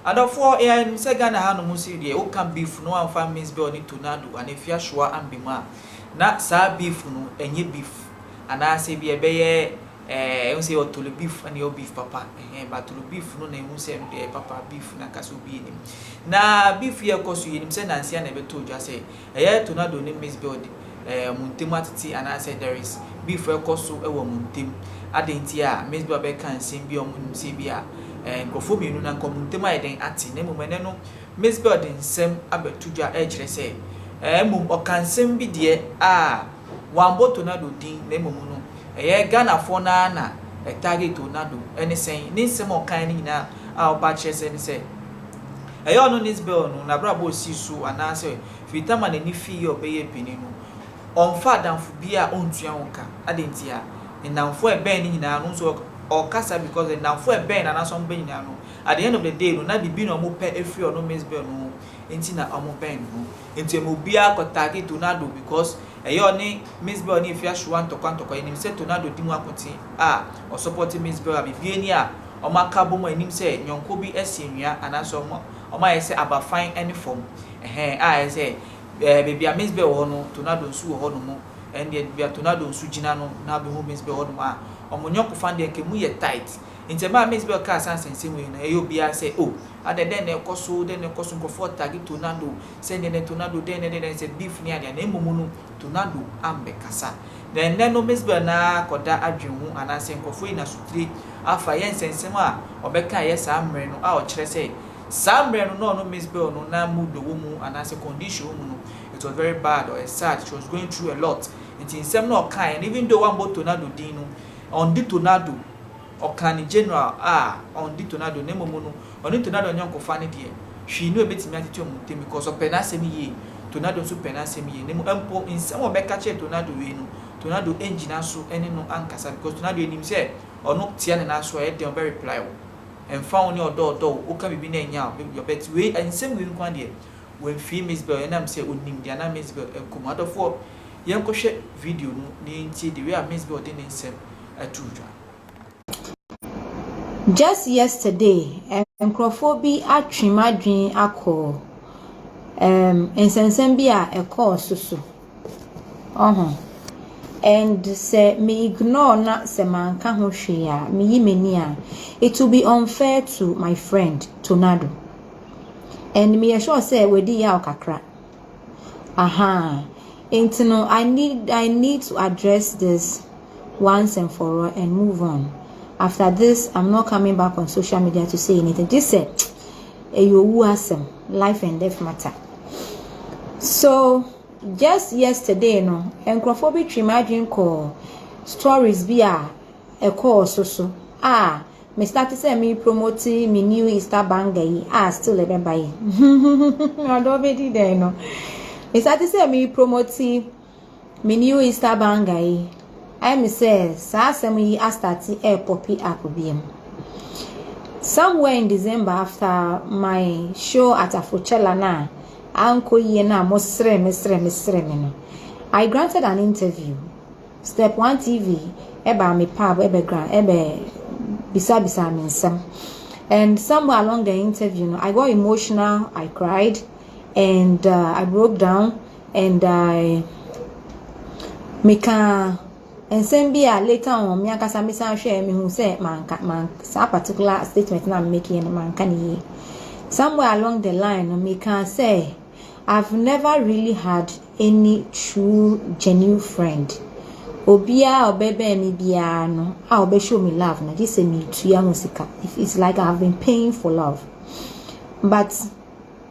and for a second hand musi de o can beef no and fan Mzbel ni Tonardo and if ya sure and be ma na sa beef no enye beef and I say be a beye you say to the beef and your beef papa but to the beef no na you say papa beef na kaso bi ni na beef here cause you him say Nancy na be told you say Tonardo ni Mzbel muntem atiti and I say there is beef here cause e wo muntem adenti a Mzbel be kan sim bi omun sim bi a nkofo mienu na nkomuntem ayeden ati na momene no Mzbel den nsem abetudwa kire se mum okansem bi de a wambo Tonardo din na momu no Ghana for na target Tonardo any saying ni nsem okan ni na a oba kire se ni se no Mzbel no na brabo sisu anase fitama na ni fi obeye pininu onfa danfo bi a ontua wonka adenti a nnamfo ebe ni nyina no so or kasa because the now for a ben and some ben no at the end of the day no na bibi no mo pe efri or no Mzbel no enti na omo ben no enti mo bia ko target Tonardo because ni Mzbel ni if ya shuan to kwanto ko enim se Tonardo di mu akoti or support Mzbel a bibi ni a o maka bo mo enim se nyonko bi esenua anaso o ma yese aba fine any form say baby a Mzbel wo no Tonardo nsu wo no mo and the bia Tonardo nsu gina no na be ho Mzbel wo no ma omonyo kufan de ke mu ye tight intema Mzbel ka sansense mu na eyo bia say oh adeden na ekoso den ekoso nkofo target Tonardo send den Tonardo den say beef ni ade na emumu no Tonardo ambe kasa den no Mzbel na koda adwenhu anase nkofo ina sutri afa ye nsensem a obeka ye sa amre no a o kire say sa amre no Mzbel no na mood wo mu anase condition wo mu no it was very bad or sad. She was going through a lot in some no kind and even though one bought Tonardo dino on the Tonardo or can in general on the Tonardo name mono on the Tonardo nyonko fani die she knew a bit me attitude muntem because of penasemi ye Tonardo so penasemi ye nemu empo in some of bekache Tonardo we no Tonardo engine so any no ankasa because Tonardo enim say or no tia na so e dey very pliable and found your door o ka bibi na nya your bet we and same we nkwan die when Mzbel and I'm say onim dia na Mzbel enkomado for yenko hwe video no ni nti the way Mzbel dey nsem atudwa. Just yesterday, Nkrofobi atwimadwen akọ ensensem bi a ekọ soso. And say me ignore na se manka ho hwe a me yimeni a it will be unfair to my friend Tonardo. And me sure say we di ya kakra. And no, I need to address this once and for all and move on. After this, I'm not coming back on social media to say anything. Just say, life and death matter. So, just yesterday, no, Nkrofobi trimagine call stories be a call so. Me started say me promoting me new Easter banger. Still a buy. I don't be there, no. Me started say me promoting me new Easter banger. I me say sasemi I started air poppy up BM. Somewhere in December after my show at Afochella na Uncle Yena Mosre no. I granted an interview. Step 1 TV eba me pub ebe grant ebe bisa me some. And somewhere along the interview, I got emotional, I cried, and I broke down, and I make and same be later on me akasa me san share me who say man sa particular statement na making man can ye. Somewhere along the line me can say I've never really had any true genuine friend. Obia obebe mi bia no obe show me love na this me tuya musika. It's like I've been paying for love. But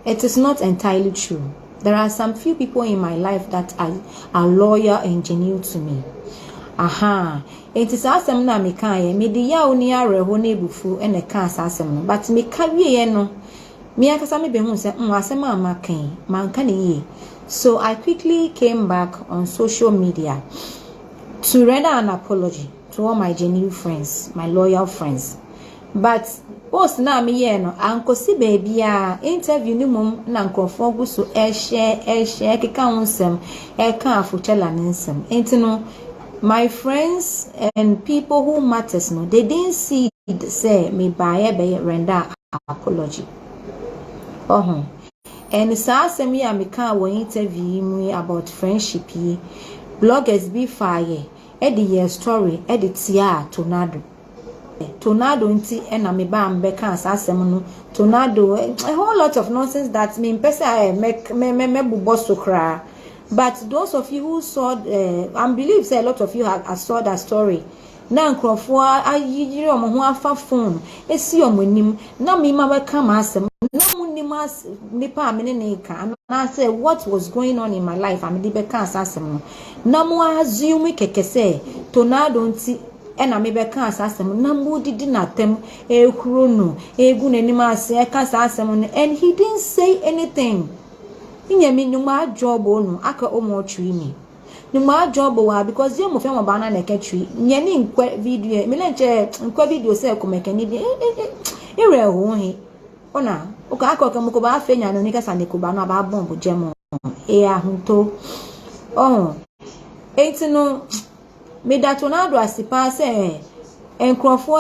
it is not entirely true. There are some few people in my life that are loyal and genuine to me. It is asem na me kan ye me de ya oni areho na ebufu e na kan asem no but me ka wie no me akasa me be hu se asem ama kan man kan ye. So I quickly came back on social media to render an apology to all my genuine friends, my loyal friends. But post na me ye no ankosi baby a interview ni mum na nkrofo gu so share keka onsem ka Afochella nsem entino. My friends and people who matters no, they didn't see say me by render apology. Oh, and asɛm yi a meka wɔ interview mu about friendship yi, bloggers be fire the year story the tia Tonardo nti na me ba mbeka asasem no Tonardo a whole lot of nonsense that me pesa me buboso kra. But those of you who saw I believe say a lot of you saw that story na nkrofo ayiri omo ho afa phone esi omo nim na me ma beka ma asem na munim as nipa amene ne ka na say what was going on in my life am de beka asasem no na mo assume keke say Tonardo nti ena me beka asasem na mo didi natem ehuro no egu nanim ase eka asasem no and he didn't say anything. Inyemi numa job onu aka omo twi mi numa job wa because you mo fe mo bana na ketwi nyeni nkwa video me lenche nkwa video say ko mekani di ire ho he ona o ka aka mo ko ba afenya no ni kasa ne ko ba no ba bomb jemo ahunto oh etino me da Tonardo asipa say enkrofo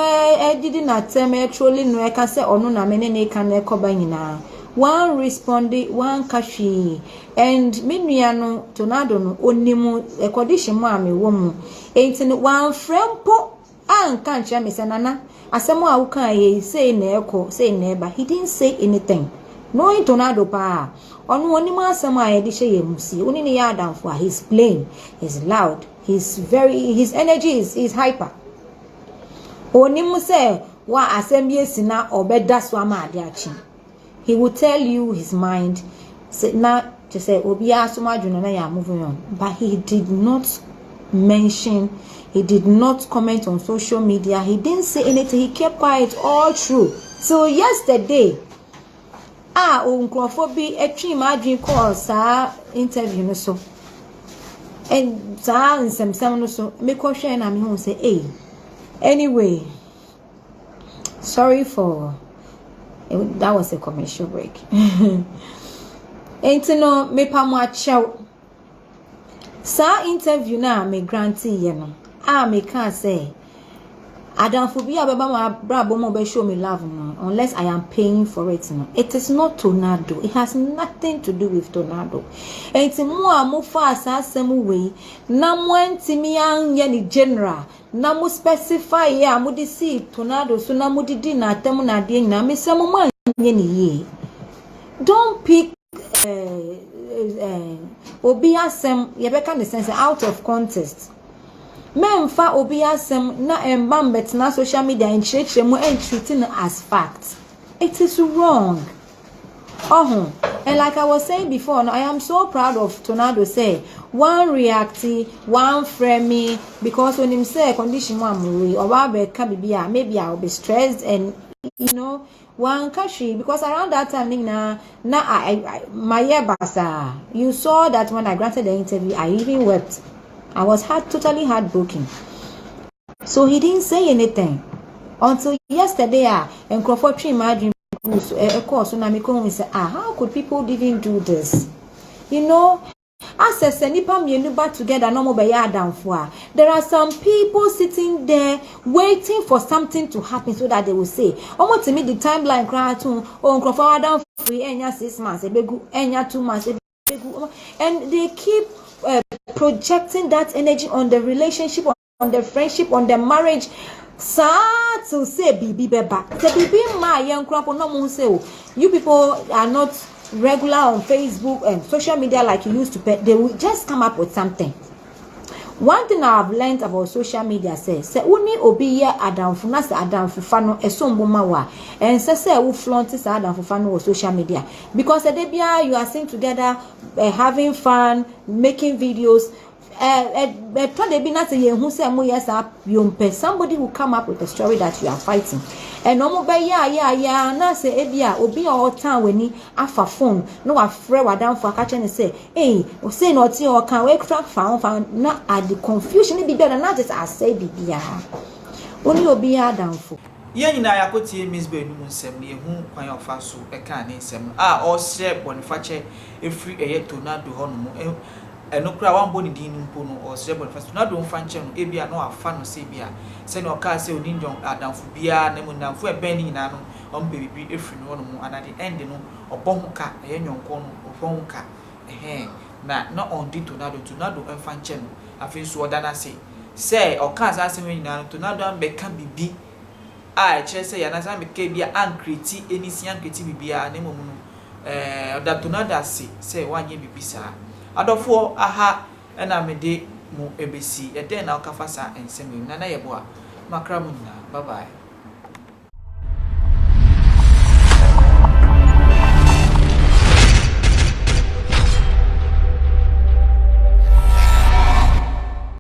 didi na tem trolling no e ka say onu na me ne ka na ekoba nyina. One responded, one kashi, and Miniano Tonardo no onimu a condition mammy woman. Ain't in one friend po and can't me sanana. As someone who can say neco, say never. He didn't say anything. No Tonardo pa. On one more summer I dishay musi, only the yard down for he's plain, he's loud, his energy is hyper. Onimu say, wa assembly sina or better swama diachin. He will tell you his mind. Say not to say Obia Sumajuna ya moving on. But he did not mention, he did not comment on social media, he didn't say anything, he kept quiet all through. So yesterday, uncrophobia a tree margin call sa interview no so. And sa and some no so make question and I'm home say, hey. Anyway, sorry for that was a commercial break. Ain't no me pa mo achew. Sa interview na me grantee ye no. Me can say Adamphobia baba ma brabo mo be show me love no unless I am paying for it no. It is not Tonardo. It has nothing to do with Tonardo. Ain't mo fa asasem we na mo antimi anye ni general. Na mo specify ya mo di see Tonardo so na mo di na tem na de na me se mo man ni ye. Don't pick obi asem ye be kan the sense out of context. Memfa obi asem na embambet na social media en church mo en treating as fact. It is wrong. And like I was saying before, I am so proud of Tonardo say one reacting, one framing, because when him say condition one or maybe I'll be stressed and one kashi because around that time I my year basa. You saw that when I granted the interview, I even wept. I was totally heartbroken. So he didn't say anything until yesterday. And Crawford imagine. Of course, when I say, how could people even do this? As a senipa mienu back together, no more by down for. There are some people sitting there waiting for something to happen so that they will say, almost to me the timeline cry to Crawford down free enya 6 months, a begu enya 2 months, and they keep projecting that energy on the relationship, on the friendship, on the marriage. To say bibi beba say bibi ma yen krapo no mo say you people are not regular on Facebook and social media like you used to pay. They will just come up with something. One thing I've learned about social media says say uni obi ye adamfu na say adamfu fa no esombo ma wa and say we flaunt say adamfu fa no on social media because the bia you are sitting together having fun, making videos. Somebody will come up with a story that you are fighting. And no more na say ebia obi all time when ni afa phone no afre wadan for catch and say hey o say no ti o kan we track found na at the confusion be there na just as say bibia only obi adamfo ye nyina yakotie Mzbel nu nsem ne hu kwan ofa so e kan ne nsem o share bonifache efri eye Tonardo hono eno kura wambo ni din mpo no o sere Boniface Tonardo mfa nche no ebia no afa no se bia se no ka se oni njon adamfo bia na mu namfo e ben ni nyina no o mbe bibi efri no mo ana the end no obo ka eye nyonko no obo ka na on di Tonardo mfa nche no afi so oda na se o ka sa se nyina no Tonardo am be ka bibi a che se ya na sa me ke bia ankreti enisi ankreti bibia na mo no oda Tonardo ase se wanye bibi sa adofo aha na mede mu ebesi eden na okafa sa ensem na yeboa makra mu na bye bye.